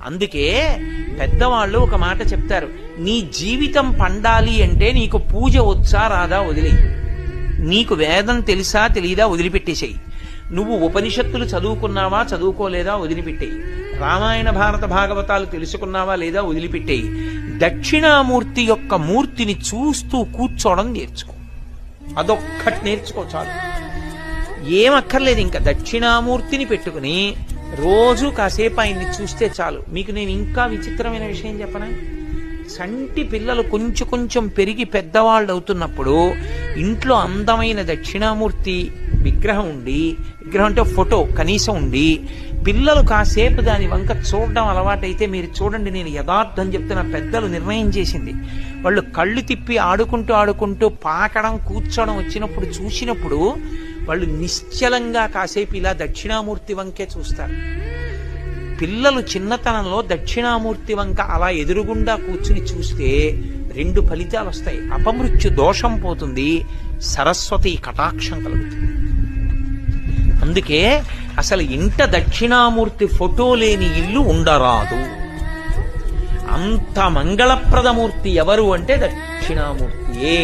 అందుకే పెద్దవాళ్ళు ఒక మాట చెప్తారు, నీ జీవితం పండాలి అంటే నీకు పూజ వచ్చా రాదా వదిలి, నీకు వేదం తెలుసా తెలీదా వదిలిపెట్టేసేయి, నువ్వు ఉపనిషత్తులు చదువుకున్నావా చదువుకోలేదా వదిలిపెట్టేయి, రామాయణ భారత భాగవతాలు తెలుసుకున్నావా లేదా వదిలిపెట్టేయి, దక్షిణామూర్తి యొక్క మూర్తిని చూస్తూ కూర్చోవడం నేర్చుకో. అదొక్కటి నేర్చుకో చాలు, ఏమక్కర్లేదు. ఇంకా దక్షిణామూర్తిని పెట్టుకుని రోజు కాసేపు ఆయన్ని చూస్తే చాలు. మీకు నేను ఇంకా విచిత్రమైన విషయం చెప్పనా? చంటి పిల్లలు కొంచెం కొంచెం పెరిగి పెద్దవాళ్ళు అవుతున్నప్పుడు ఇంట్లో అందమైన దక్షిణామూర్తి విగ్రహం ఉండి, విగ్రహం అంటే ఫోటో కనీసం ఉండి, పిల్లలు కాసేపు దాని వంక చూడడం అలవాటైతే మీరు చూడండి, నేను యథార్థం చెప్తున్న, పెద్దలు నిర్ణయం చేసింది, వాళ్ళు కళ్ళు తిప్పి ఆడుకుంటూ ఆడుకుంటూ పాకడం కూర్చోవడం వచ్చినప్పుడు చూసినప్పుడు వాళ్ళు నిశ్చలంగా కాసేపు ఇలా దక్షిణామూర్తి వంకే చూస్తారు. పిల్లలు చిన్నతనంలో దక్షిణామూర్తి వంక అలా ఎదురుగుండా కూర్చుని చూస్తే 2 ఫలితాలు వస్తాయి. అపమృత్యు దోషం పోతుంది, సరస్వతి కటాక్షం కలుగుతుంది. అందుకే అసలు ఇంట దక్షిణామూర్తి ఫోటో లేని ఇల్లు ఉండరాదు. అంత మంగళప్రదమూర్తి ఎవరు అంటే దక్షిణామూర్తియే.